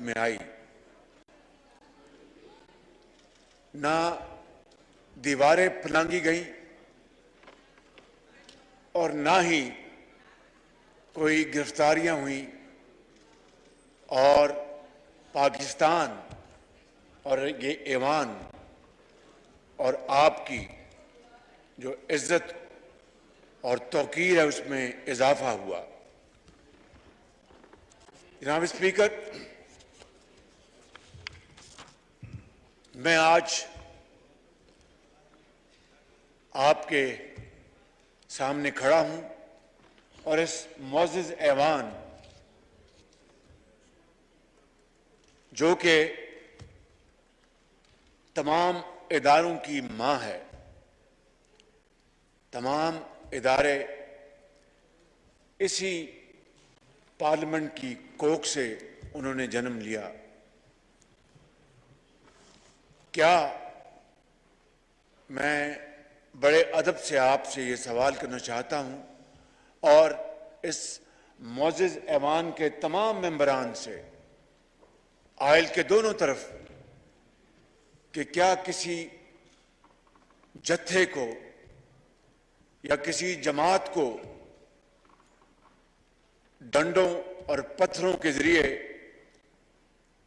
में आई, ना दीवारें फलांगी गईं और ना ही कोई गिरफ्तारियां हुई और पाकिस्तान और ये ईमान और आपकी जो इज्जत और तौकीर है उसमें इजाफा हुआ। जनाब स्पीकर, मैं आज आपके सामने खड़ा हूं और इस मुअज़्ज़ज़ ऐवान जो कि तमाम इदारों की मां है, तमाम इदारे इसी पार्लियामेंट की कोख से उन्होंने जन्म लिया। क्या मैं बड़े अदब से आपसे ये सवाल करना चाहता हूं और इस मुअज़्ज़ज़ ऐवान के तमाम मेंबरान से आयल के दोनों तरफ कि क्या किसी जत्थे को या किसी जमात को डंडों और पत्थरों के जरिए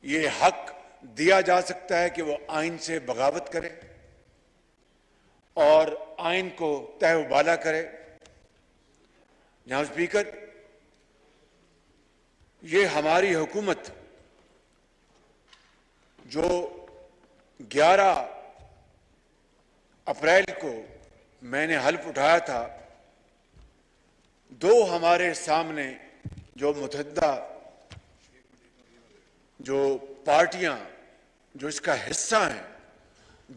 ये हक दिया जा सकता है कि वो आइन से बगावत करे और आइन को तहवाला करे? जनाब स्पीकर, ये हमारी हुकूमत जो 11 अप्रैल को मैंने हल्फ उठाया था, दो हमारे सामने जो मुतहद्दा जो पार्टियां जो इसका हिस्सा हैं,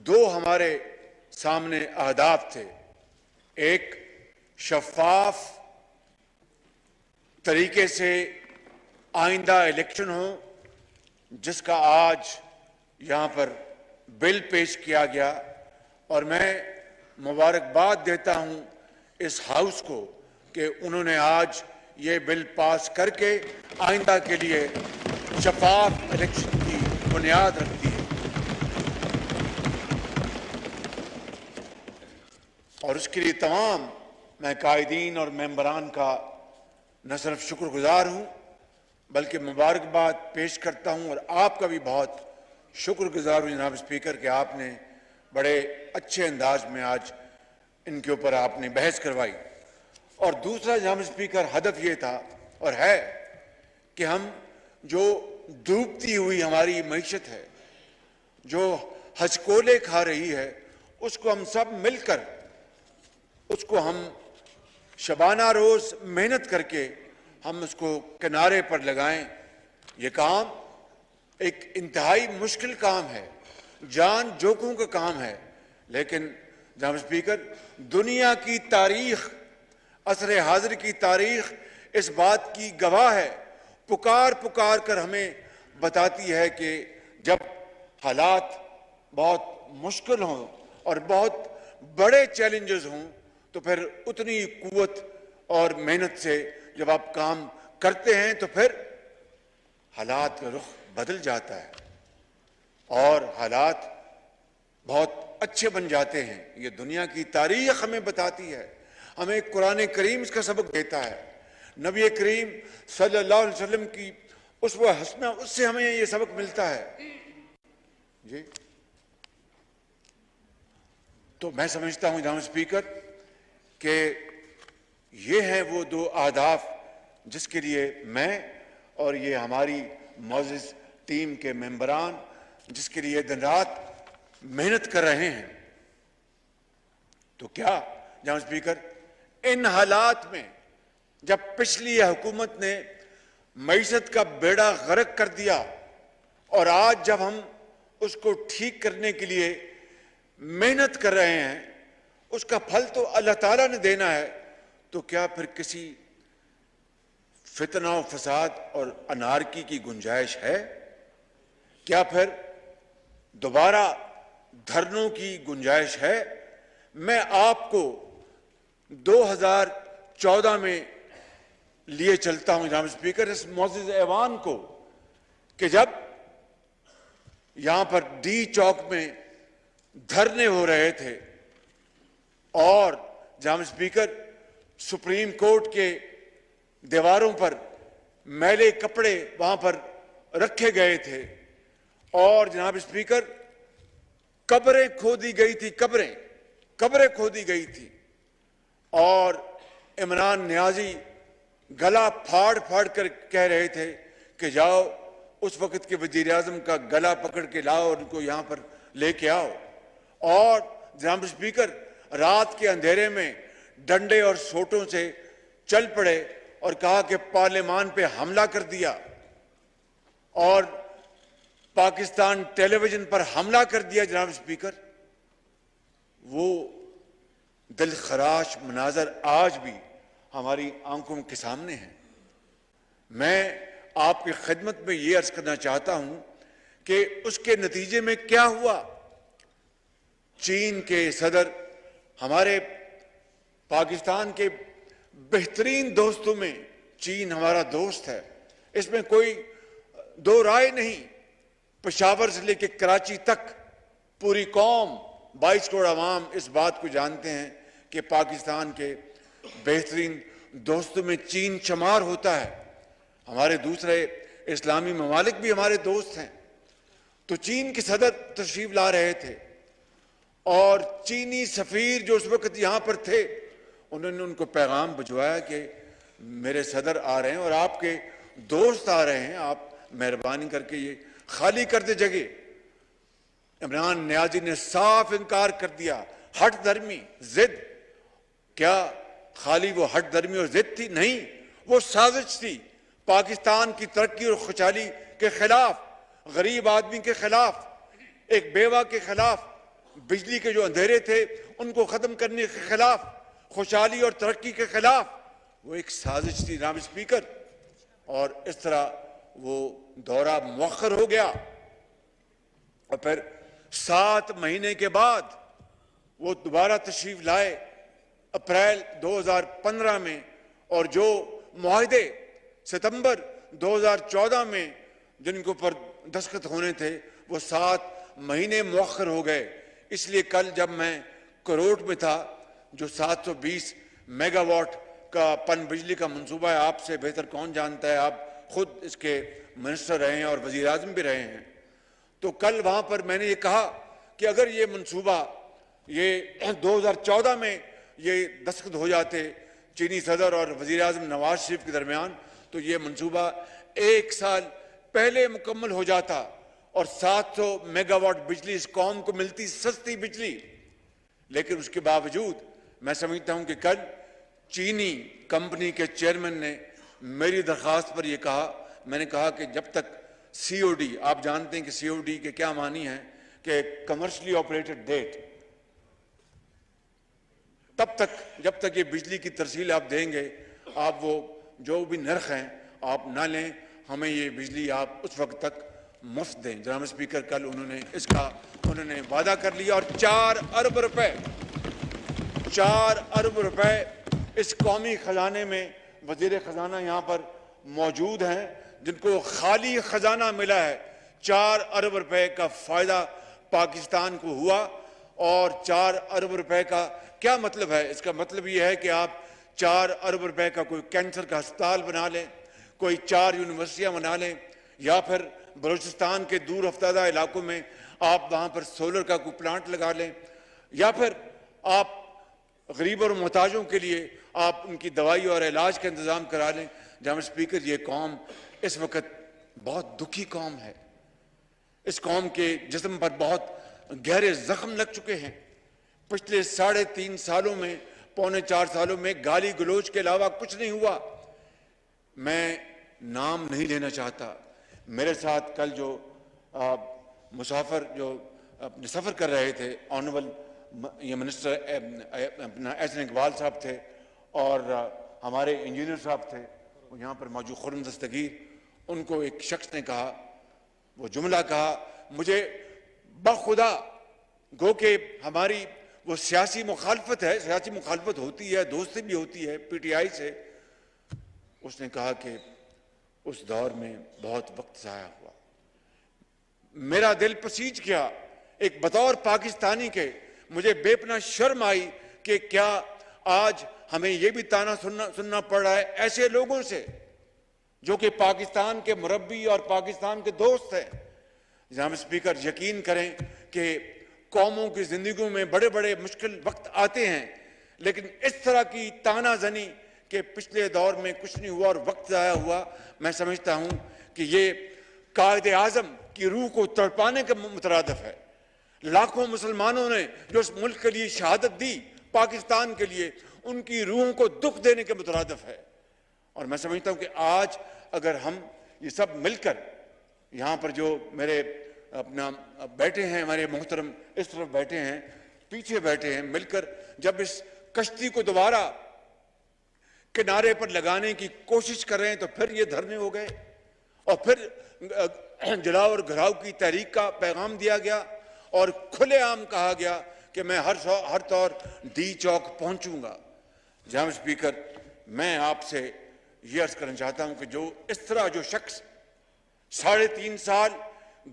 दो हमारे सामने अहदाफ थे। एक, शफाफ तरीके से आइंदा इलेक्शन हो, जिसका आज यहां पर बिल पेश किया गया और मैं मुबारकबाद देता हूं इस हाउस को कि उन्होंने आज ये बिल पास करके आइंदा के लिए शफाफ इलेक्शन की बुनियाद रख दी है। और उसके लिए तमाम मैं कायदीन और मेंबरान का न सिर्फ शुक्रगुजार हूं बल्कि मुबारकबाद पेश करता हूं और आपका भी बहुत शुक्रगुजार हूं जनाब स्पीकर कि आपने बड़े अच्छे अंदाज में आज इनके ऊपर आपने बहस करवाई। और दूसरा जनाब स्पीकर, हदफ ये था और है कि हम जो डूबती हुई हमारी मईशत है, जो हचकोले खा रही है, उसको हम सब मिलकर उसको हम शबाना रोज मेहनत करके हम उसको किनारे पर लगाएं। ये काम एक इंतहाई मुश्किल काम है, जान जोखों का काम है, लेकिन जनाब स्पीकर, दुनिया की तारीख, असर हाजिर की तारीख इस बात की गवाह है, पुकार पुकार कर हमें बताती है कि जब हालात बहुत मुश्किल हों और बहुत बड़े चैलेंजेस हों तो फिर उतनी कुव्वत और मेहनत से जब आप काम करते हैं तो फिर हालात का रुख बदल जाता है और हालात बहुत अच्छे बन जाते हैं। ये दुनिया की तारीख हमें बताती है, हमें कुरान करीम इसका सबक देता है, नबी करीम सल्लल्लाहु अलैहि वसल्लम की उसवा हसना, उससे हमें ये सबक मिलता है जी। तो मैं समझता हूं जनाब स्पीकर कि ये है वो दो आहदाफ जिसके लिए मैं और ये हमारी मुअज़्ज़ज़ टीम के मेंबरान जिसके लिए दिन रात मेहनत कर रहे हैं। तो क्या जनाब स्पीकर, इन हालात में जब पिछली हुकूमत ने मईशत का बेड़ा गर्क कर दिया और आज जब हम उसको ठीक करने के लिए मेहनत कर रहे हैं, उसका फल तो अल्लाह ताला ने देना है, तो क्या फिर किसी फितना और फसाद और अनारकी की गुंजाइश है? क्या फिर दोबारा धरनों की गुंजाइश है? मैं आपको 2014 में लिए चलता हूं जनाब स्पीकर, इस मुअज़्ज़ज़ ऐवान को, कि जब यहां पर डी चौक में धरने हो रहे थे और जनाब स्पीकर सुप्रीम कोर्ट के दीवारों पर मैले कपड़े वहां पर रखे गए थे और जनाब स्पीकर कब्रें खोदी गई थी, कब्रें खोदी गई थी और इमरान नियाजी गला फाड़ फाड़ कर कह रहे थे कि जाओ उस वक्त के वजीर आजम का गला पकड़ के लाओ और उनको यहां पर लेके आओ। और जनाब स्पीकर रात के अंधेरे में डंडे और सोटों से चल पड़े और कहा कि पार्लियामान पे हमला कर दिया और पाकिस्तान टेलीविजन पर हमला कर दिया। जनाब स्पीकर, वो दिलखराश मनाजर आज भी हमारी आंखों के सामने है। मैं आपकी खिदमत में ये अर्ज करना चाहता हूं कि उसके नतीजे में क्या हुआ। चीन के सदर हमारे पाकिस्तान के बेहतरीन दोस्तों में चीन हमारा दोस्त है, इसमें कोई दो राय नहीं। पेशावर से लेकर कराची तक पूरी कौम 22 करोड़ आवाम इस बात को जानते हैं कि पाकिस्तान के बेहतरीन दोस्तों में चीन शुमार होता है। हमारे दूसरे इस्लामी ममालिक भी हमारे दोस्त हैं। तो चीन के सदर तशरीफ ला रहे थे और चीनी सफीर जो उस वक्त यहां पर थे उन्होंने उनको पैगाम भिजवाया कि मेरे सदर आ रहे हैं और आपके दोस्त आ रहे हैं, आप मेहरबानी करके ये खाली कर दे जगह। इमरान नियाजी ने साफ इनकार कर दिया। हट धर्मी जिद, क्या खाली वो हट धर्मी और जिद थी? नहीं, वो साजिश थी पाकिस्तान की तरक्की और खुशहाली के खिलाफ, गरीब आदमी के खिलाफ, एक बेवा के खिलाफ, बिजली के जो अंधेरे थे उनको खत्म करने के खिलाफ, खुशहाली और तरक्की के खिलाफ वो एक साजिश थी जनाब स्पीकर। और इस तरह वो दौरा मुअख्खर हो गया और फिर 7 महीने के बाद वो दोबारा तशरीफ लाए अप्रैल 2015 में और जो मुआहदे सितंबर 2014 में जिनके ऊपर दस्तखत होने थे वो 7 महीने मुअख्खर हो गए। इसलिए कल जब मैं करोट में था, जो 720 मेगावाट का पन बिजली का मंसूबा है, आपसे बेहतर कौन जानता है, आप खुद इसके मिनिस्टर रहे हैं और वजीर आजम भी रहे हैं। तो कल वहां पर मैंने ये कहा कि अगर ये मंसूबा ये 2014 में ये दस्तखत हो जाते चीनी सदर और वजीर आजम नवाज शरीफ के दरमियान, तो ये मंसूबा 1 साल पहले मुकम्मल हो जाता और 700 मेगावाट बिजली इस कौम को मिलती, सस्ती बिजली। लेकिन उसके बावजूद मैं समझता हूं कि कल चीनी कंपनी के चेयरमैन ने मेरी दरखास्त पर यह कहा, मैंने कहा कि जब तक सीओडी, आप जानते हैं कि सीओडी के क्या मानी है कि कमर्शियली ऑपरेटेड डेट, तब तक जब तक ये बिजली की तरसील आप देंगे, आप वो जो भी नर्ख हैं आप ना लें, हमें ये बिजली आप उस वक्त तक मुफ्त दें। जनाब स्पीकर, कल उन्होंने वादा कर लिया और 4 अरब रुपए इस कौमी खजाने में, वजीर खजाना यहाँ पर मौजूद हैं जिनको खाली खजाना मिला है। 4 अरब रुपए का फायदा पाकिस्तान को हुआ। और 4 अरब रुपए का क्या मतलब है? इसका मतलब यह है कि आप 4 अरब रुपए का कोई कैंसर का अस्पताल बना लें, कोई 4 यूनिवर्सिटियां बना लें, या फिर बलूचिस्तान के दूर अफ्तादा इलाकों में आप वहां पर सोलर का कोई प्लांट लगा लें, या फिर आप गरीब और मोहताजों के लिए आप उनकी दवाई और इलाज का इंतजाम करा लें। जनाब स्पीकर, ये कौम इस वक्त बहुत दुखी कौम है। इस कौम के जिस्म पर बहुत गहरे जख्म लग चुके हैं। पिछले 3.5 सालों में, पौने 4 सालों में गाली गलोच के अलावा कुछ नहीं हुआ। मैं नाम नहीं लेना चाहता। मेरे साथ कल जो मुसाफिर जो अपने सफ़र कर रहे थे, ऑनरेबल ये मिनिस्टर अपना एहसन इकबाल साहब थे और हमारे इंजीनियर साहब थे, वो यहाँ पर मौजूद खुर्रम दस्तगीर, उनको एक शख्स ने कहा, वो जुमला कहा, मुझे बखुदा गो के हमारी वो सियासी मुखालफत है, सियासी मुखालफत होती है, दोस्ती भी होती है पीटीआई से। उसने कहा कि उस दौर में बहुत वक्त ज़ाया हुआ। मेरा दिल पसीज गया। एक बतौर पाकिस्तानी के मुझे बेपना शर्म आई कि क्या आज हमें यह भी ताना सुनना पड़ रहा है ऐसे लोगों से जो कि पाकिस्तान के मुरब्बी और पाकिस्तान के दोस्त हैं। जनाब स्पीकर, यकीन करें कि कौमों की जिंदगी में बड़े बड़े मुश्किल वक्त आते हैं, लेकिन इस तरह की तानाजनी के पिछले दौर में कुछ नहीं हुआ और वक्त ज़ाया हुआ, मैं समझता हूं कि ये कायदे आज़म की रूह को तड़पाने के मुतरादिफ है। लाखों मुसलमानों ने जो इस मुल्क के लिए शहादत दी, पाकिस्तान के लिए, उनकी रूहों को दुख देने के मुतरादिफ है। और मैं समझता हूं कि आज अगर हम ये सब मिलकर, यहाँ पर जो मेरे अपना बैठे हैं, हमारे मोहतरम इस तरफ बैठे हैं, पीछे बैठे हैं, मिलकर जब इस कश्ती को दोबारा किनारे पर लगाने की कोशिश कर रहे हैं, तो फिर ये धरने हो गए और फिर जलाओ और घराव की तहरीक का पैगाम दिया गया और खुलेआम कहा गया कि मैं हर तौर डी चौक पहुंचूंगा। जनाब स्पीकर, मैं आपसे ये अर्ज करना चाहता हूं कि जो इस तरह जो शख्स 3.5 साल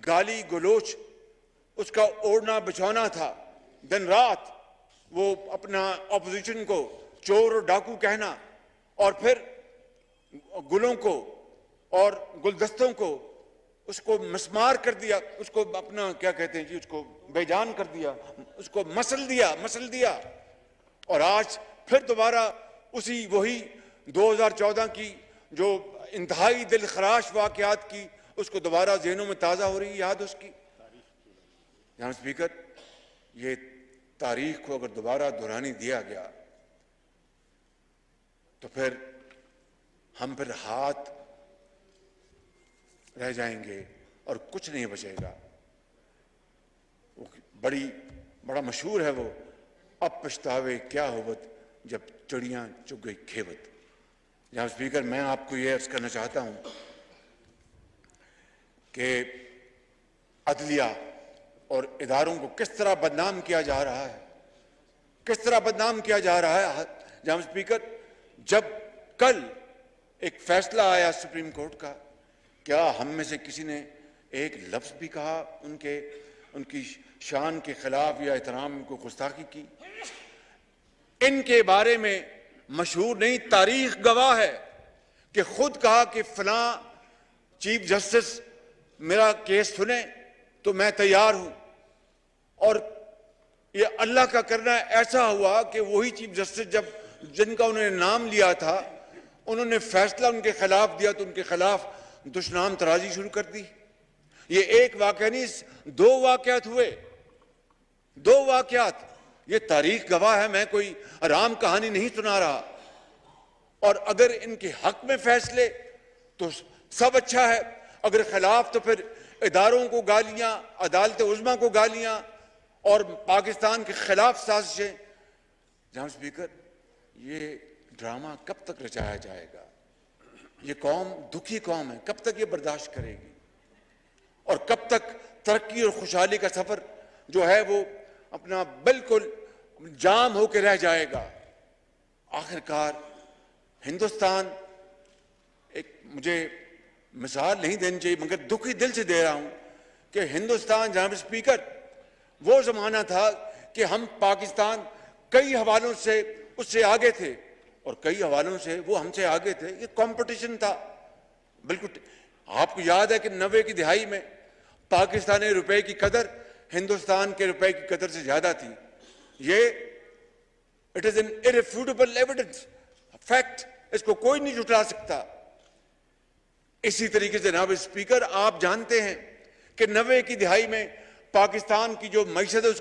गाली गलोच उसका ओढ़ना बिछौना था, दिन रात वो अपना ऑपोजिशन को चोर और डाकू कहना और फिर गुलों को और गुलदस्तों को उसको मस्मार कर दिया, उसको अपना क्या कहते हैं जी, उसको बेजान कर दिया, उसको मसल दिया और आज फिर दोबारा उसी वही 2014 की जो इंतहाई दिल खराश वाकयात की उसको दोबारा ज़हनों में ताज़ा हो रही याद उसकी। जनाब स्पीकर, ये तारीख को अगर दोबारा दोहरानी दिया गया तो फिर हम फिर हाथ रह जाएंगे और कुछ नहीं बचेगा। वो बड़ा मशहूर है वो, अब पछतावे क्या होवत जब चिड़ियां चुग गई खेवत। जनाब स्पीकर, मैं आपको यह अर्ज करना चाहता हूं कि अदलिया और इदारों को किस तरह बदनाम किया जा रहा है, किस तरह बदनाम किया जा रहा है। जनाब स्पीकर, जब कल एक फैसला आया सुप्रीम कोर्ट का, क्या हम में से किसी ने एक लफ्ज भी कहा उनकी शान के खिलाफ या एहतराम को गुस्ताखी की? इनके बारे में मशहूर नहीं, तारीख गवाह है कि खुद कहा कि फलां चीफ जस्टिस मेरा केस सुने तो मैं तैयार हूं, और ये अल्लाह का करना ऐसा हुआ कि वही चीफ जस्टिस जिनका उन्होंने नाम लिया था, उन्होंने फैसला उनके खिलाफ दिया तो उनके खिलाफ दुश्मनाम तराजी शुरू कर दी। ये एक वाकया नहीं, 2 वाकयात हुए, 2 वाकयात। ये तारीख गवाह है, मैं कोई आराम कहानी नहीं सुना रहा। और अगर इनके हक में फैसले तो सब अच्छा है, अगर खिलाफ तो फिर इदारों को गालियां, अदालत उज़्मा को गालियां और पाकिस्तान के खिलाफ साजिशें। जनाब स्पीकर, ये ड्रामा कब तक रचाया जाएगा? ये कौम दुखी कौम है, कब तक ये बर्दाश्त करेगी? और कब तक तरक्की और खुशहाली का सफर जो है वो अपना बिल्कुल जाम होकर रह जाएगा? आखिरकार हिंदुस्तान, एक मुझे मिसाल नहीं देनी चाहिए मगर दुखी दिल से दे रहा हूं कि हिंदुस्तान, जनाब स्पीकर, वो जमाना था कि हम पाकिस्तान कई हवालों से उससे आगे थे और कई हवालों से वो हमसे आगे थे। ये कंपटीशन था बिल्कुल। आपको याद है कि 90 की दिहाई में पाकिस्तानी रुपए की कदर हिंदुस्तान के रुपए की कदर से ज्यादा थी। ये it is an irrefutable evidence, fact, इसको कोई नहीं जुटा सकता। इसी तरीके से जनाब स्पीकर, आप जानते हैं कि 90 की दिहाई में पाकिस्तान की जो मईशत है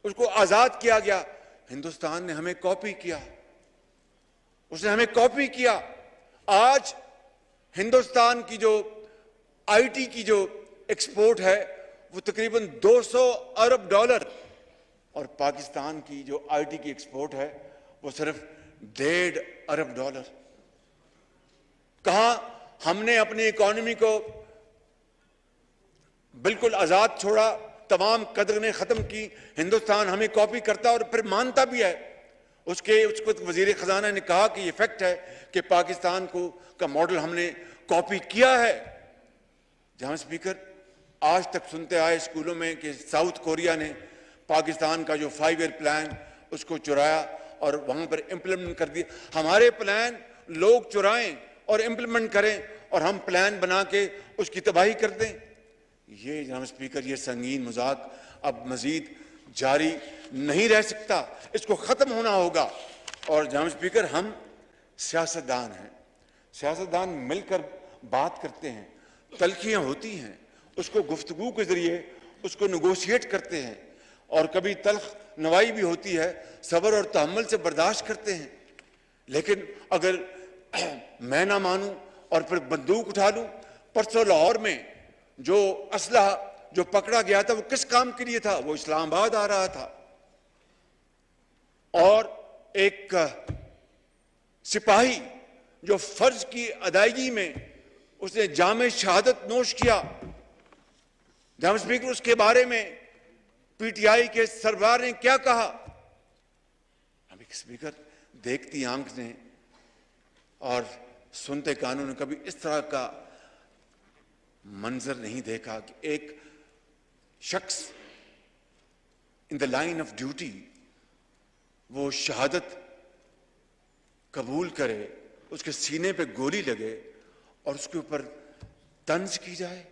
उसको आजाद किया गया, हिंदुस्तान ने हमें कॉपी किया, उसने हमें कॉपी किया। आज हिंदुस्तान की जो आईटी की जो एक्सपोर्ट है वो तकरीबन 200 अरब डॉलर, और पाकिस्तान की जो आईटी की एक्सपोर्ट है वो सिर्फ 1.5 अरब डॉलर। कहां हमने अपनी इकोनॉमी को बिल्कुल आजाद छोड़ा, तमाम कदरें खत्म की, हिंदुस्तान हमें कॉपी करता और फिर मानता भी है। उसको वजीर खजाना ने कहा कि ये फैक्ट है कि पाकिस्तान का मॉडल हमने कॉपी किया है। जहां स्पीकर, आज तक सुनते आए स्कूलों में कि साउथ कोरिया ने पाकिस्तान का जो 5 ईयर प्लान उसको चुराया और वहां पर इंप्लीमेंट कर दिया। हमारे प्लान लोग चुराएं और इंप्लीमेंट करें और हम प्लान बना के उसकी तबाही कर दें। ये जनाब स्पीकर, ये संगीन मजाक अब मजीद जारी नहीं रह सकता, इसको खत्म होना होगा। और जनाब स्पीकर, हम सियासतदान हैं, सियासतदान मिलकर बात करते हैं, तलखियां होती हैं, उसको गुफ्तगू के जरिए उसको नेगोशिएट करते हैं और कभी तल्ख नवाई भी होती है, सब्र और तहम्मुल से बर्दाश्त करते हैं। लेकिन अगर मैं ना मानूं और फिर बंदूक उठा लूं, परसों लाहौर में जो असलहा जो पकड़ा गया था वो किस काम के लिए था? वो इस्लामाबाद आ रहा था और एक सिपाही जो फर्ज की अदायगी में उसने जामे शहादत नोश किया। जनाब स्पीकर, उसके बारे में पीटीआई के सरदार ने क्या कहा? अभी स्पीकर, देखती आंख ने और सुनते कानों ने कभी इस तरह का मंजर नहीं देखा कि एक शख्स in the line of duty वो शहादत कबूल करे, उसके सीने पे गोली लगे और उसके ऊपर तंज की जाए।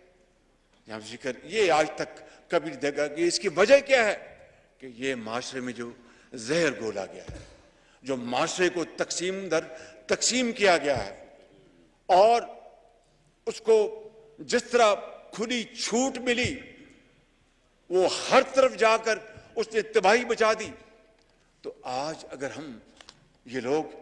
जनाब स्पीकर, ये आज तक कभी नहीं देखा कि इसकी वजह क्या है कि ये माशरे में जो जहर घोला गया है, जो माशरे को तकसीम दर तकसीम किया गया है और उसको जिस तरह खुली छूट मिली वो हर तरफ जाकर उसने तबाही मचा दी। तो आज अगर हम ये लोग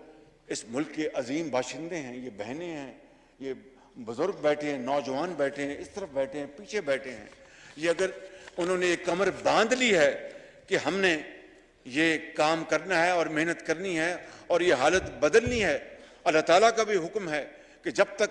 इस मुल्क के अजीम बाशिंदे हैं, ये बहनें हैं, ये बुजुर्ग बैठे हैं, नौजवान बैठे हैं, इस तरफ बैठे हैं, पीछे बैठे हैं, ये अगर उन्होंने एक कमर बांध ली है कि हमने ये काम करना है और मेहनत करनी है और ये हालत बदलनी है। अल्लाह ताला का भी हुक्म है कि जब तक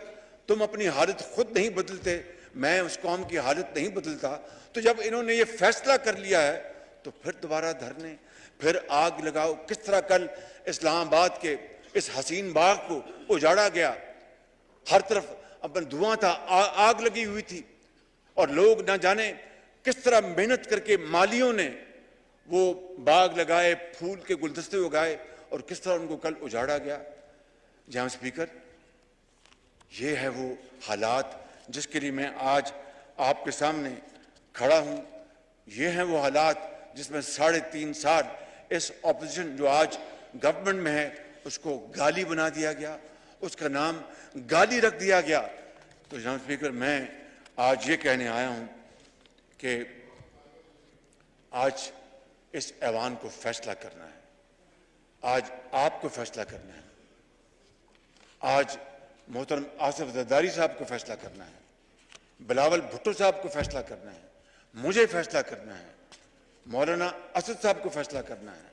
तुम अपनी हालत खुद नहीं बदलते, मैं उस कौम की हालत नहीं बदलता। तो जब इन्होंने ये फैसला कर लिया है तो फिर दोबारा धरने, फिर आग लगाओ। किस तरह कल इस्लामाबाद के इस हसीन बाग को उजाड़ा गया, हर तरफ अपन धुआं था, आग लगी हुई थी और लोग ना जाने किस तरह मेहनत करके मालियों ने वो बाग लगाए, फूल के गुलदस्ते उगाए और किस तरह उनको कल उजाड़ा गया। जनाब स्पीकर, ये है वो हालात जिसके लिए मैं आज आपके सामने खड़ा हूं। ये हैं वो हालात जिसमें 3.5 साल इस ऑपोजिशन जो आज गवर्नमेंट में है उसको गाली बना दिया गया, उसका नाम गाली रख दिया गया। तो जनाब स्पीकर, मैं आज ये कहने आया हूं कि आज इस ऐवान को फैसला करना है, आज आपको फैसला करना है, आज मोहतरम आसिफ जरदारी साहब को फैसला करना है, बिलावल भुट्टो साहब को फैसला करना है, मुझे फैसला करना है, मौलाना असद साहब को फैसला करना है,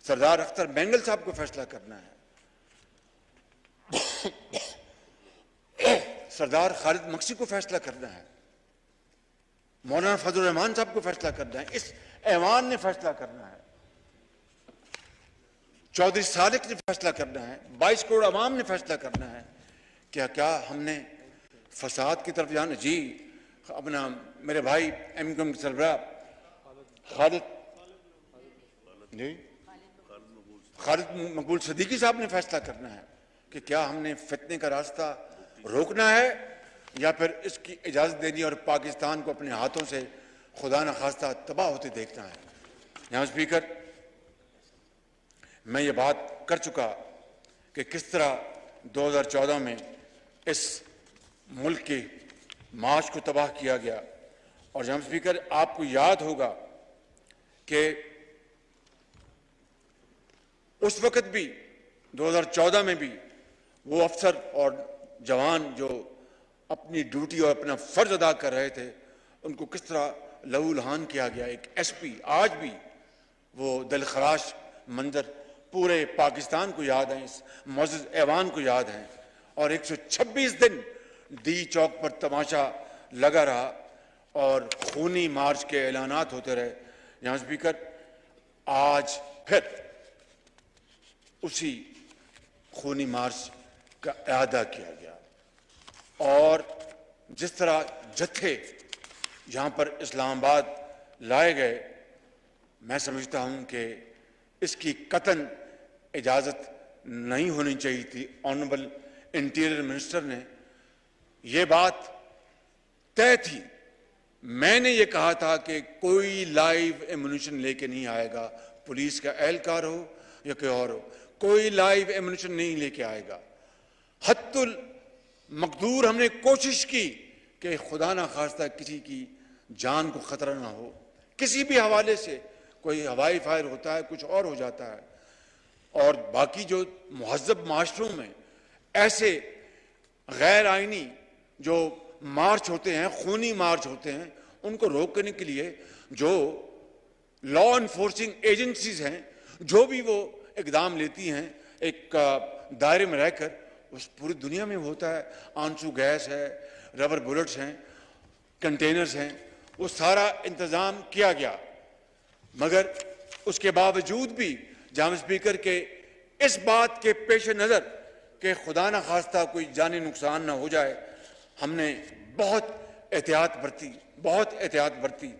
सरदार अख्तर बेंगल साहब को फैसला करना है, सरदार खालिद मक्सी को फैसला करना है, मौलाना फजल रहमान साहब को फैसला करना है, इस ऐवान ने फैसला करना है, चौधरी सादिक ने फैसला करना है, 22 करोड़ अवाम ने फैसला करना है। क्या हमने फसाद की तरफ जाना? जी, अपना मेरे भाई एमकम सरबराह खालिद मकबूल सदीकी साहब ने फैसला करना है कि क्या हमने फितने का रास्ता रोकना है या फिर इसकी इजाजत देनी और पाकिस्तान को अपने हाथों से खुदा न खास्ता तबाह होते देखना है। जनाब स्पीकर, मैं ये बात कर चुका कि किस तरह 2014 में इस मुल्क के माश को तबाह किया गया। और जनाब स्पीकर, आपको याद होगा कि उस वक्त भी 2014 में भी वो अफसर और जवान जो अपनी ड्यूटी और अपना फर्ज अदा कर रहे थे उनको किस तरह लहूलुहान किया गया। एक एसपी, आज भी वो दिलखराश मंजर पूरे पाकिस्तान को याद है, इस मुअज़्ज़ज़ ऐवान को याद है। और 126 दिन डी चौक पर तमाशा लगा रहा और खूनी मार्च के ऐलानात होते रहे। यहाँ स्पीकर, आज फिर उसी खूनी मार्च का इआदा किया गया और जिस तरह जत्थे यहाँ पर इस्लामाबाद लाए गए, मैं समझता हूँ कि इसकी कतन इजाज़त नहीं होनी चाहिए थी। ऑनरेबल इंटीरियर मिनिस्टर ने ये बात तय थी। मैंने ये कहा था कि कोई लाइव एम्यूनिशन लेके नहीं आएगा, पुलिस का एहलकार हो या कोई और हो, कोई लाइव एम्यूनिशन नहीं लेके आएगा। हत्तुल मकदूर हमने कोशिश की कि खुदा ना खास्ता किसी की जान को खतरा ना हो, किसी भी हवाले से, कोई हवाई फायर होता है, कुछ और हो जाता है। और बाकी जो मुहज़्ज़ब माशरों में ऐसे गैर आइनी जो मार्च होते हैं, खूनी मार्च होते हैं, उनको रोकने के लिए जो लॉ इन्फोर्सिंग एजेंसीज हैं, जो भी वो इकदाम लेती हैं एक दायरे में रहकर, उस पूरी दुनिया में होता है। आंसू गैस है, रबर बुलेट्स हैं, कंटेनर्स हैं, वो सारा इंतज़ाम किया गया। मगर उसके बावजूद भी जाम स्पीकर के इस बात के पेश नज़र कि खुदा न खास्ता कोई जानी नुकसान ना हो जाए, हमने बहुत एहतियात बरती।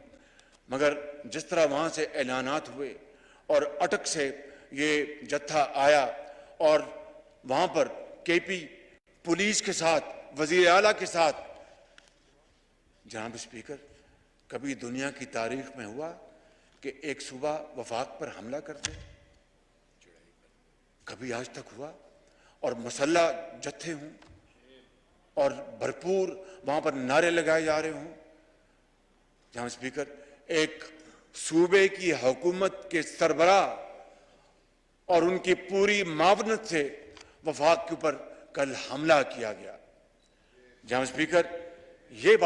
मगर जिस तरह वहाँ से ऐलानात हुए और अटक से ये जत्था आया और वहाँ पर केपी पुलिस के साथ, वज़ीर आला के साथ, जनाब स्पीकर, कभी दुनिया की तारीख में हुआ कि एक सूबा वफाक पर हमला कर दे? कभी आज तक हुआ? और मसल्ला जत्थे हों और भरपूर वहां पर नारे लगाए जा रहे हों। जनाब स्पीकर, एक सूबे की हुकूमत के सरबराह और उनकी पूरी मावनत से वफाक के ऊपर कल हमला किया गया। जनाब स्पीकर, ये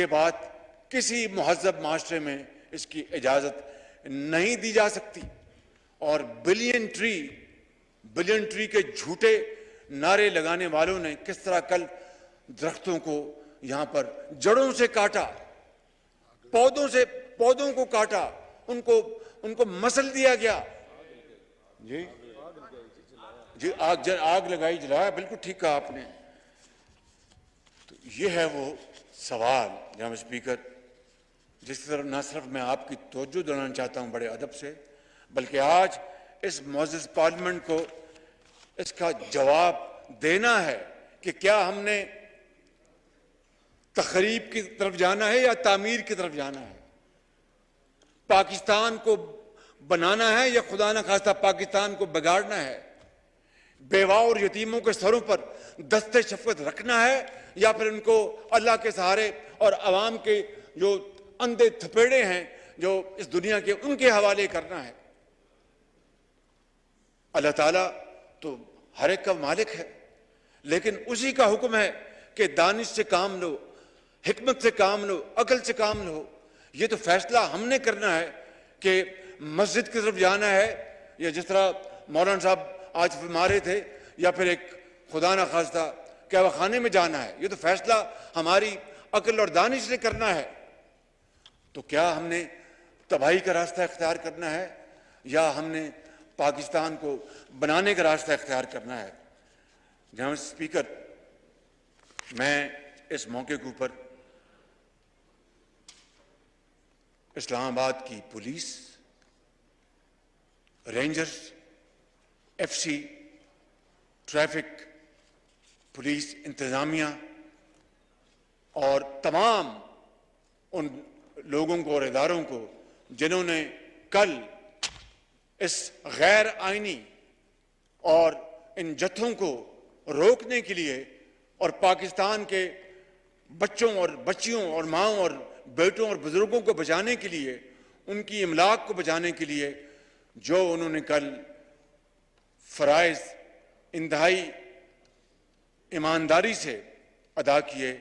बात किसी मुहज़्ज़ब माशरे में इसकी इजाज़त नहीं दी जा सकती। और बिलियन ट्री के झूठे नारे लगाने वालों ने किस तरह कल दरख्तों को यहां पर जड़ों से काटा, पौधों को काटा, उनको मसल दिया गया। जी आग लगाई, जलाया, बिल्कुल ठीक कहा आपने। तो ये है वो सवाल जनाब स्पीकर, जिसकी तरफ न सिर्फ मैं आपकी तवज्जो दिलाना चाहता हूं बड़े अदब से, बल्कि आज इस मुअज़्ज़ज़ पार्लियामेंट को इसका जवाब देना है कि क्या हमने तखरीब की तरफ जाना है या तामीर की तरफ जाना है, पाकिस्तान को बनाना है या खुदा न खास्ता पाकिस्तान को बिगाड़ना है, बेवा और यतीमों के सरों पर दस्ते शफ़क़त रखना है या फिर उनको अल्लाह के सहारे और अवाम के जो अंधे थपेड़े हैं जो इस दुनिया के, उनके हवाले करना है। अल्लाह ताला तो हर एक का मालिक है, लेकिन उसी का हुक्म है कि दानिश से काम लो, हिकमत से काम लो, अकल से काम लो। ये तो फैसला हमने करना है कि मस्जिद की तरफ जाना है या जिस तरह मौलाना साहब आज फरमा रहे थे, या फिर एक खुदा न खास्ता कहवा खाने में जाना है। ये तो फैसला हमारी अकल और दानिश ने करना है। तो क्या हमने तबाही का रास्ता इख्तियार करना है या हमने पाकिस्तान को बनाने का रास्ता इख्तियार करना है? जनाब स्पीकर, मैं इस मौके के ऊपर इस्लामाबाद की police, rangers, FC, traffic police इंतजामिया और तमाम उन लोगों को और इदारों को जिन्होंने कल इस गैर आइनी और इन जत्थों को रोकने के लिए और पाकिस्तान के बच्चों और बच्चियों और माँओं और बेटों और बुजुर्गों को बचाने के लिए, उनकी इमलाक को बचाने के लिए जो उन्होंने कल फ़राइज़ इंतहाई ईमानदारी से अदा किए,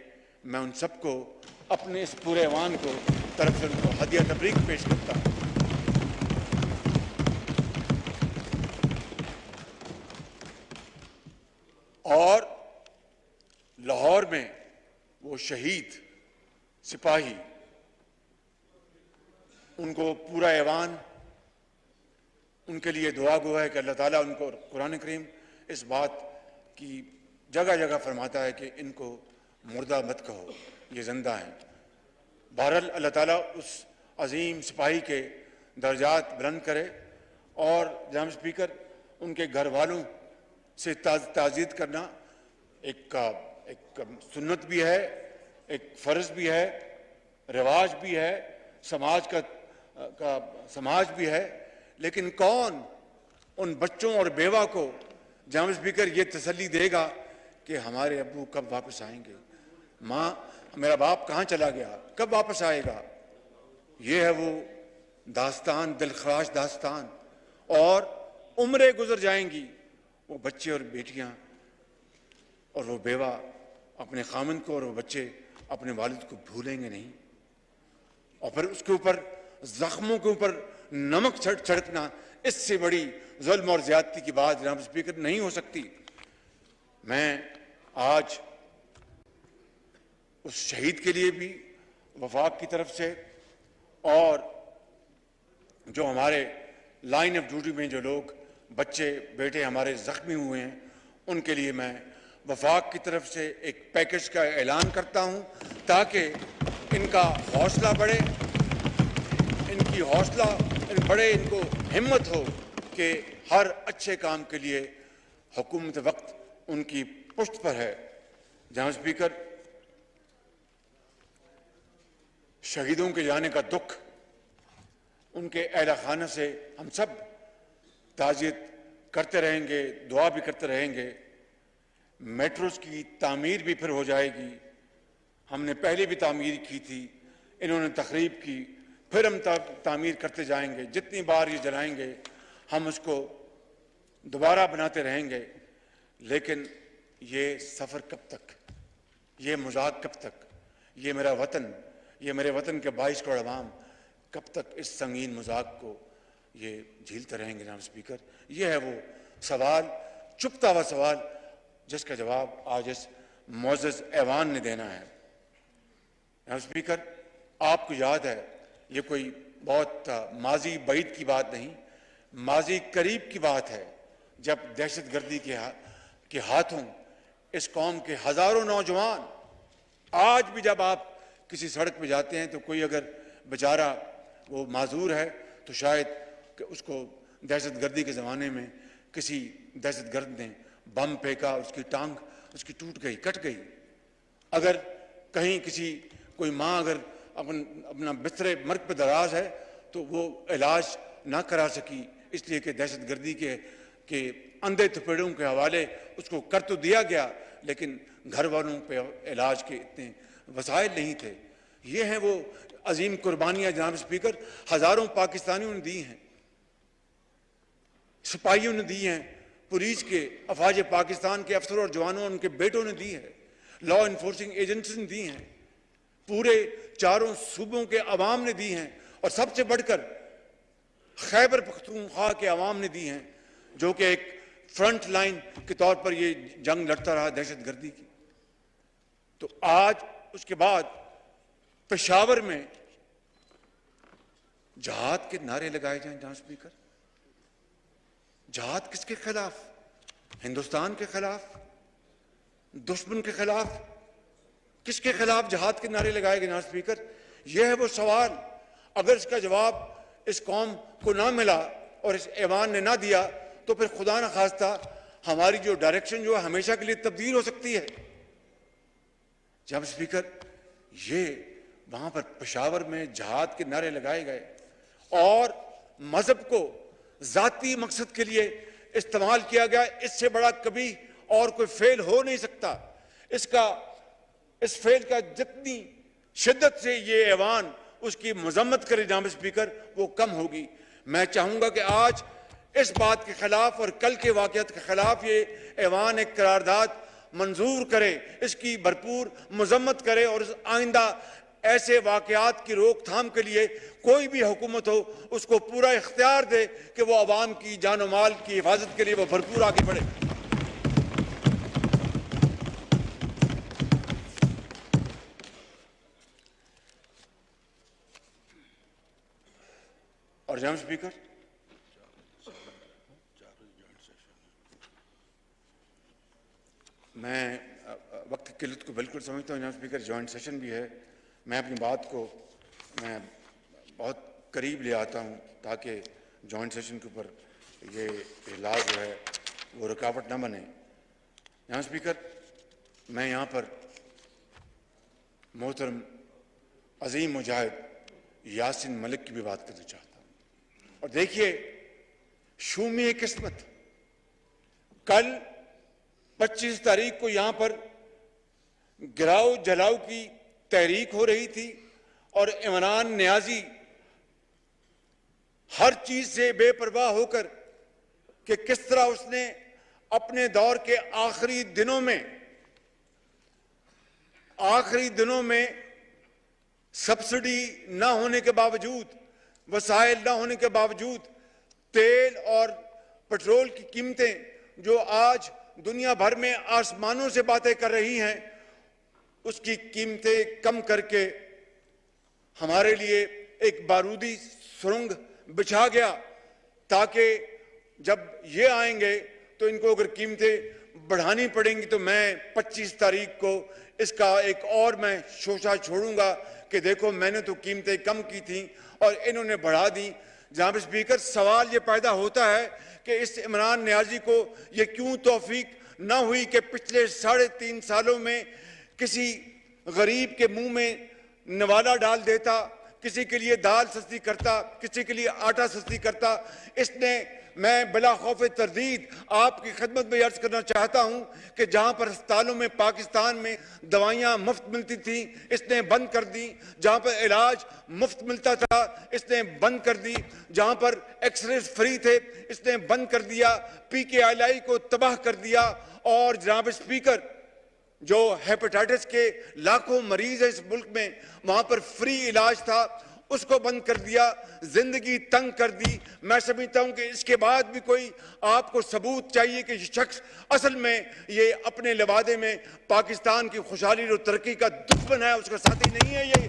मैं उन सबको अपने इस पूरे ऐवान को तरफ से उनको हदिया तबरीक पेश करता हूँ। और लाहौर में वो शहीद सिपाही, उनको पूरा ऐवान उनके लिए दुआ गो है कि अल्लाह ताला उनको, कुरान करीम इस बात की जगह जगह फरमाता है कि इनको मुर्दा मत कहो, ये जिंदा हैं। बहरहाल अल्लाह ताला उस अजीम सिपाही के दर्जात बुलंद करे और जनाब स्पीकर उनके घर वालों से ताज़ीद करना एक सुन्नत भी है, एक फ़र्ज भी है, रिवाज भी है, समाज भी है। लेकिन कौन उन बच्चों और बेवा को जनाब स्पीकर ये तसल्ली देगा कि हमारे अब्बू कब वापस आएंगे, माँ मेरा बाप कहाँ चला गया, कब वापस आएगा। ये है वो दास्तान, दिलखराश दास्तान। और उम्रें गुजर जाएंगी, वो बच्चे और बेटियां और वो बेवा अपने खामन को और वो बच्चे अपने वालिद को भूलेंगे नहीं। और फिर उसके ऊपर जख्मों के ऊपर नमक छिड़कना, इससे बड़ी जुल्म और ज्यादती की बात जनाब स्पीकर नहीं हो सकती। मैं आज उस शहीद के लिए भी वफाक की तरफ से और जो हमारे लाइन ऑफ ड्यूटी में जो लोग बच्चे बेटे हमारे जख्मी हुए हैं, उनके लिए मैं वफाक की तरफ से एक पैकेज का ऐलान करता हूं, ताकि इनका हौसला बढ़े, इनकी हौसला बढ़े, इनको हिम्मत हो कि हर अच्छे काम के लिए हुकूमत वक्त उनकी पुष्ट पर है। जनाब स्पीकर, शहीदों के जाने का दुख, उनके अहला खाना से हम सब ताज़ियत करते रहेंगे, दुआ भी करते रहेंगे। मेट्रोस की तामीर भी फिर हो जाएगी, हमने पहले भी तामीर की थी, इन्होंने तखरीब की, फिर हम तामीर करते जाएंगे। जितनी बार ये जलाएंगे हम उसको दोबारा बनाते रहेंगे। लेकिन ये सफ़र कब तक, ये मजाक कब तक, ये मेरा वतन, ये मेरे वतन के 22 करोड़ अवाम कब तक इस संगीन मजाक को ये झेलते रहेंगे। जनाब स्पीकर, ये है वो सवाल, चुपता हुआ सवाल, जिसका जवाब आज इस मोअज़्ज़ज़ ऐवान ने देना है। जनाब स्पीकर, आपको याद है, ये कोई बहुत माजी बईद की बात नहीं, माजी करीब की बात है, जब दहशतगर्दी के हाथों इस कौम के हजारों नौजवान, आज भी जब आप किसी सड़क पे जाते हैं तो कोई अगर बेचारा वो माजूर है तो शायद कि उसको दहशतगर्दी के ज़माने में किसी दहशतगर्द ने बम फेंका, उसकी टांग उसकी टूट गई, कट गई। अगर कहीं किसी कोई माँ अगर अपना बिस्तरे मर्ग पे दराज है तो वो इलाज ना करा सकी, इसलिए कि दहशतगर्दी के अंधे थपेड़ों के हवाले उसको कर तो दिया गया, लेकिन घर वालों पे इलाज के इतने वसाइल नहीं थे। ये हैं वो अजीम कुर्बानियां जनाब स्पीकर, हजारों पाकिस्तानियों ने दी हैं, सिपाहियों ने दी हैं, पुलिस के अफवाज पाकिस्तान के अफसरों और जवानों उनके बेटों ने दी है, लॉ इन्फोर्सिंग एजेंसी ने दी हैं, पूरे चारों सूबों के अवाम ने दी हैं, और सबसे बढ़कर खैबर पख्तूनख्वा के अवाम ने दी हैं, जो कि एक फ्रंट लाइन के तौर पर ये जंग लड़ता रहा दहशतगर्दी की। तो आज उसके बाद पेशावर में जहाद के नारे लगाए जाएं। जनाब स्पीकर, जहाद किसके खिलाफ? हिंदुस्तान के खिलाफ, दुश्मन के खिलाफ, किसके खिलाफ जहाद के नारे लगाए गए? जनाब स्पीकर, यह है वो सवाल। अगर इसका जवाब इस कौम को ना मिला और इस ऐवान ने ना दिया तो फिर खुदा न खास्ता हमारी जो डायरेक्शन जो है हमेशा के लिए तब्दील हो सकती है। जनाब स्पीकर, ये वहां पर पेशावर में जहाद के नारे लगाए गए और मजहब को जाती मकसद के लिए इस्तेमाल किया गया, इससे बड़ा कभी और कोई फेल हो नहीं सकता। इस फेल का जितनी शिद्दत से ये ऐवान उसकी मजम्मत करे जनाब स्पीकर, वो कम होगी। मैं चाहूंगा कि आज इस बात के खिलाफ और कल के वाकयात के खिलाफ ये ऐवान एक करारदाद मंजूर करे, इसकी भरपूर मजम्मत करे और आइंदा ऐसे वाकयात की रोकथाम के लिए कोई भी हुकूमत हो उसको पूरा इख्तियार दे कि वो अवाम की जान और माल की हिफाजत के लिए वो भरपूर आगे बढ़े। और जनाब स्पीकर, मैं वक्त किल्लत को बिल्कुल समझता हूँ जनाब स्पीकर, जॉइंट सेशन भी है। मैं अपनी बात को मैं बहुत करीब ले आता हूँ ताकि जॉइंट सेशन के ऊपर ये इजलास जो है वो रुकावट ना बने। जनाब स्पीकर, मैं यहाँ पर मोहतरम अजीम मुजाहिद यासिन मलिक की भी बात करना चाहता हूँ। और देखिए, शूमी किस्मत, कल 25 तारीख को यहाँ पर गिराओ जलाओ की तहरीक हो रही थी और इमरान नियाजी हर चीज से बेपरवाह होकर कि किस तरह उसने अपने दौर के आखिरी दिनों में सब्सिडी ना होने के बावजूद, वसाइल ना होने के बावजूद तेल और पेट्रोल की कीमतें जो आज दुनिया भर में आसमानों से बातें कर रही हैं, उसकी कीमतें कम करके हमारे लिए एक बारूदी सुरंग बिछा गया ताकि जब ये आएंगे तो इनको अगर कीमतें बढ़ानी पड़ेंगी तो मैं 25 तारीख को इसका एक और मैं शोशा छोड़ूंगा कि देखो मैंने तो कीमतें कम की थी और इन्होंने बढ़ा दी। जनाब स्पीकर, सवाल ये पैदा होता है कि इस इमरान नियाजी को ये क्यों तौफीक ना हुई कि पिछले 3.5 सालों में किसी गरीब के मुंह में नवाला डाल देता, किसी के लिए दाल सस्ती करता, किसी के लिए आटा सस्ती करता। इसने, मैं बिला खौफ तरदीद आपकी खिदमत में अर्ज करना चाहता हूं कि जहां पर अस्पतालों में पाकिस्तान में दवाइयां मुफ्त मिलती थी, इसने बंद कर दी। जहां पर इलाज मुफ्त मिलता था, इसने बंद कर दी। जहां पर एक्सरे फ्री थे, इसने बंद कर दिया। PKLI को तबाह कर दिया। और जनाब स्पीकर, जो हेपेटाइटिस के लाखों मरीज है इस मुल्क में, वहां पर फ्री इलाज था, उसको बंद कर दिया, जिंदगी तंग कर दी। मैं समझता हूं कि इसके बाद भी कोई आपको सबूत चाहिए कि ये शख्स असल में ये अपने लवादे में पाकिस्तान की खुशहाली और तरक्की का दुश्मन है, उसका साथी नहीं है। ये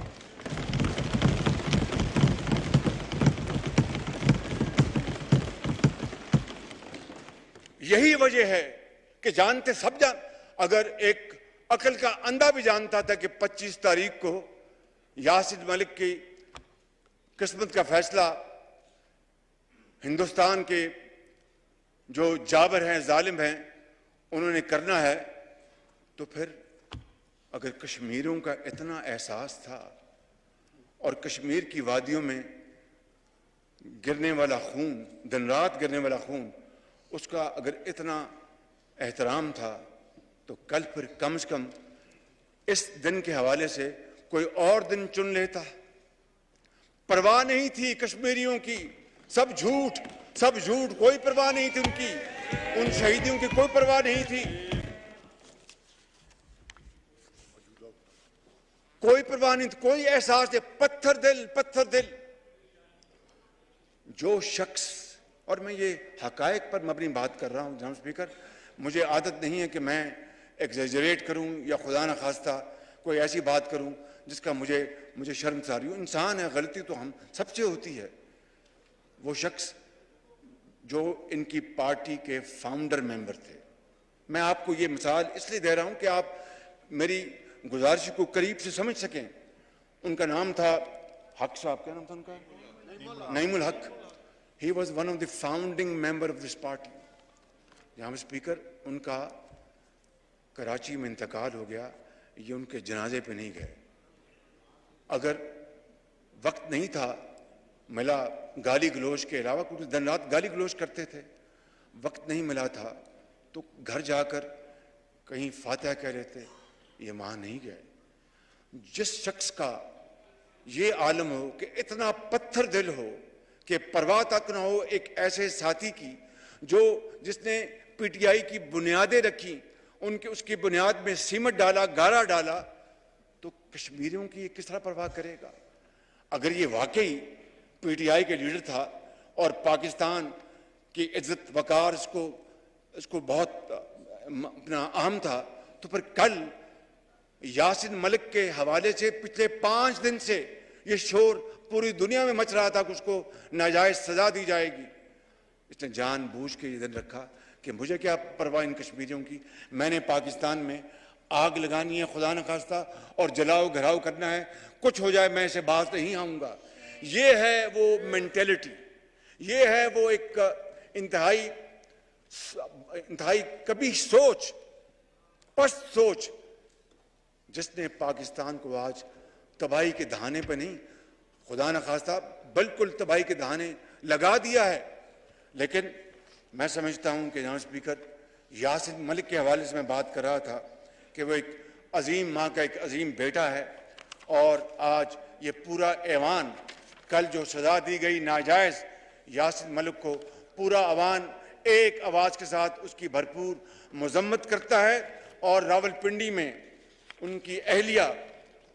यही वजह है कि जानते सब अगर एक अकल का अंधा भी जानता था कि 25 तारीख को यासिन मलिक की किस्मत का फैसला हिंदुस्तान के जो जाबर हैं, जालिम हैं, उन्होंने करना है, तो फिर अगर कश्मीरियों का इतना एहसास था और कश्मीर की वादियों में गिरने वाला खून, दिन रात गिरने वाला खून, उसका अगर इतना एहतराम था, तो कल फिर कम से कम इस दिन के हवाले से कोई और दिन चुन लेता। परवाह नहीं थी कश्मीरियों की, सब झूठ, कोई परवाह नहीं थी उनकी, उन शहीदियों की कोई परवाह नहीं थी, कोई परवाह नहीं थी, कोई एहसास है। पत्थर दिल जो शख्स, और मैं ये हकायक पर मबनी बात कर रहा हूं जनाब स्पीकर, मुझे आदत नहीं है कि मैं एग्जेजरेट करूं या खुदा न खास्ता कोई ऐसी बात करूं जिसका मुझे शर्मसारी हो। इंसान है, गलती तो हम सबसे होती है। वो शख्स जो इनकी पार्टी के फाउंडर मेंबर थे, मैं आपको ये मिसाल इसलिए दे रहा हूं कि आप मेरी गुजारिश को करीब से समझ सकें। उनका नाम था हक साहब, क्या नाम था उनका? नईमुल हक। He was one of the founding member of this party. जनाब स्पीकर, उनका कराची में इंतकाल हो गया, ये उनके जनाजे पे नहीं गए। अगर वक्त नहीं था, मिला गाली गलोच के अलावा, क्योंकि दिन रात गाली गलोच करते थे, वक्त नहीं मिला था तो घर जाकर कहीं फातिहा कह लेते, ये वहां नहीं गए। जिस शख्स का ये आलम हो कि इतना पत्थर दिल हो कि परवाह तक ना हो एक ऐसे साथी की जिसने PTI की बुनियादें रखी, उसकी बुनियाद में सीमेंट डाला, गारा डाला, तो कश्मीरियों की किस तरह परवाह करेगा? अगर ये वाकई PTI के लीडर था और पाकिस्तान की इज्जत वकार इसको बहुत अपना अहम था, तो फिर कल यासिन मलिक के हवाले से पिछले 5 दिन से ये शोर पूरी दुनिया में मच रहा था कि उसको नाजायज सजा दी जाएगी। इसने जानबूझ के ये दिन रखा कि मुझे क्या परवाह इन कश्मीरियों की। मैंने पाकिस्तान में आग लगानी है खुदा न खास्ता और जलाओ घराव करना है, कुछ हो जाए मैं इसे बाज नहीं आऊंगा। ये है वो मेंटेलिटी, ये है वो एक इंतहाई कभी सोच, पस्त सोच, जिसने पाकिस्तान को आज तबाही के दहाने पर नहीं, खुदा न खास्ता बिल्कुल तबाही के दहाने लगा दिया है। लेकिन मैं समझता हूं कि जनाब स्पीकर, यासिन मलिक के हवाले से मैं बात कर रहा था कि वो एक अजीम माँ का एक अजीम बेटा है, और आज ये पूरा ऐवान, कल जो सजा दी गई नाजायज़ यासिन मलिक को, पूरा अवान एक आवाज़ के साथ उसकी भरपूर मजम्मत करता है। और रावलपिंडी में उनकी अहलिया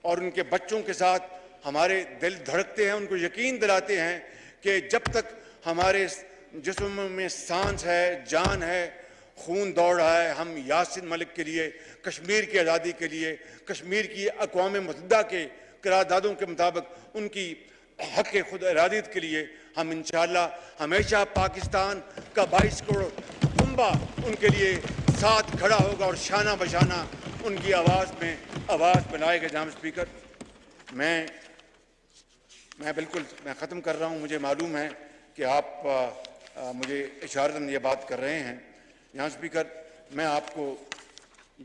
और उनके बच्चों के साथ हमारे दिल धड़कते हैं, उनको यकीन दिलाते हैं कि जब तक हमारे जिस्म में सांस है, जान है, खून दौड़ रहा है, हम यासिन मलिक के लिए, कश्मीर की आज़ादी के लिए, कश्मीर की अक़वाम मुत्तहिदा के करारदादों के मुताबिक उनकी हक़ खुद इरादियत के लिए हम इंशाअल्लाह हमेशा पाकिस्तान का 22 करोड़ कुंबा उनके लिए साथ खड़ा होगा और शाना बशाना उनकी आवाज़ में आवाज़ बनाएगा। जनाब स्पीकर, मैं ख़त्म कर रहा हूँ। मुझे मालूम है कि आप मुझे इशारतन ये बात कर रहे हैं। जनाब स्पीकर, मैं आपको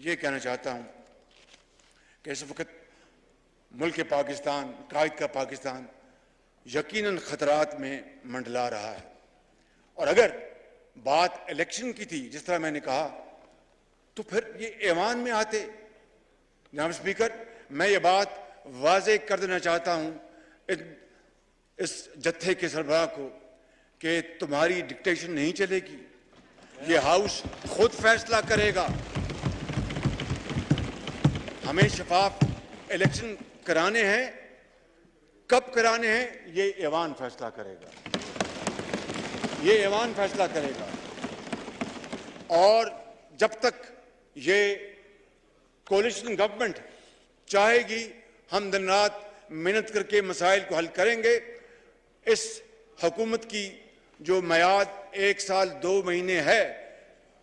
ये कहना चाहता हूँ कि इस वक्त मुल्क पाकिस्तान, कायद का पाकिस्तान यकीनन ख़तरात में मंडला रहा है। और अगर बात इलेक्शन की थी, जिस तरह मैंने कहा, तो फिर ये ऐवान में आते। जनाब स्पीकर, मैं ये बात वाज़े कर देना चाहता हूँ इस जत्थे के सरबराह को कि तुम्हारी डिक्टेशन नहीं चलेगी, ये हाउस खुद फैसला करेगा। हमें शफाफ इलेक्शन कराने हैं, कब कराने हैं ये ऐवान फैसला करेगा, ये ऐवान फैसला करेगा। और जब तक ये कोलिशन गवर्नमेंट चाहेगी, हम दिन रात मेहनत करके मसाइल को हल करेंगे। इस हुकूमत की जो मियाद 1 साल 2 महीने है,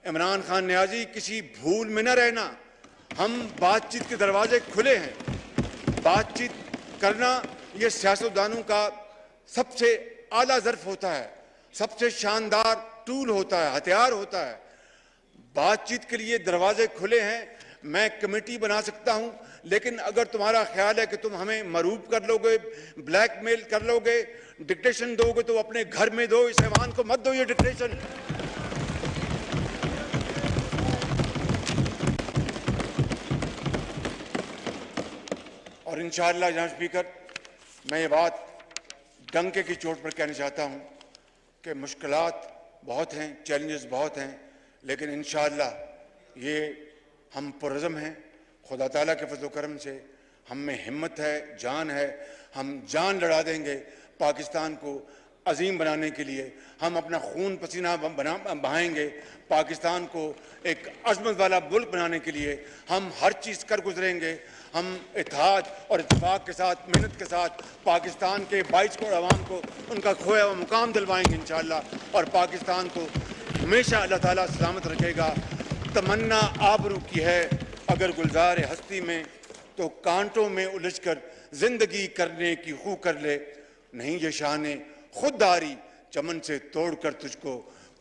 इमरान खान नियाजी, किसी भूल में न रहना। हम बातचीत के दरवाजे खुले हैं। बातचीत करना ये सियासतदानों का सबसे आला ज़र्फ होता है, सबसे शानदार टूल होता है, हथियार होता है। बातचीत के लिए दरवाजे खुले हैं। मैं कमेटी बना सकता हूं, लेकिन अगर तुम्हारा ख्याल है कि तुम हमें मरूब कर लोगे, ब्लैकमेल कर लोगे, डिक्टेशन दोगे, तो अपने घर में दो, इस ऐवान को मत दो ये डिक्टेशन। और इंशाअल्लाह जनाब स्पीकर, मैं ये बात डंके की चोट पर कहना चाहता हूं कि मुश्किलात बहुत हैं, चैलेंजेस बहुत हैं, लेकिन इंशाअल्लाह ये हम पुरज़म हैं। खुदा ताला के फज़ल व करम से हम में हिम्मत है, जान है। हम जान लड़ा देंगे पाकिस्तान को अजीम बनाने के लिए। हम अपना खून पसीना बहाएंगे पाकिस्तान को एक अज़मत वाला मुल्क बनाने के लिए। हम हर चीज़ कर गुजरेंगे। हम इत्तेहाद और इत्तेफाक के साथ, मेहनत के साथ पाकिस्तान के 22 करोड़ अवाम को उनका खोया हुआ मुकाम दिलवाएंगे इंशाअल्लाह। और पाकिस्तान को हमेशा अल्लाह ताला सलामत रखेगा। तमन्ना आबरू की है अगर गुलजार हस्ती में, तो कांटों में उलझकर जिंदगी करने की खू कर ले। नहीं ये शाने खुददारी चमन से तोड़कर तुझको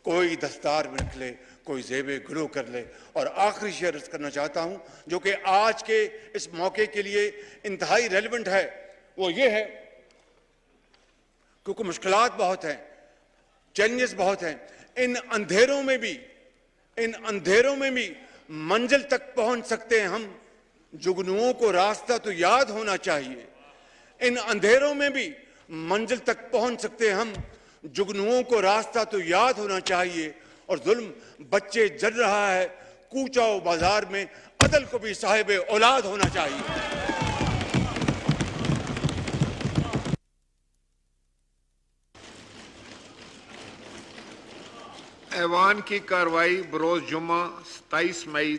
कोई दस्तार में रख ले, कोई ज़ेबे गुलो कर ले। और आखिरी शेर अर्ज़ करना चाहता हूँ जो कि आज के इस मौके के लिए इंतहाई रेलिवेंट है, वो ये है क्योंकि मुश्किलात बहुत हैं, चैलेंजेस बहुत हैं। इन अंधेरों में भी मंजिल तक पहुंच सकते हैं हम। जुगनुओं को रास्ता तो याद होना चाहिए। इन अंधेरों में भी मंजिल तक पहुंच सकते हैं हम। जुगनुओं को रास्ता तो याद होना चाहिए। और जुल्म बच्चे जल रहा है कूचाओ बाजार में, अदल को भी साहिब औलाद होना चाहिए। ऐवान की कार्रवाई बरोज जुम्मा 27 मई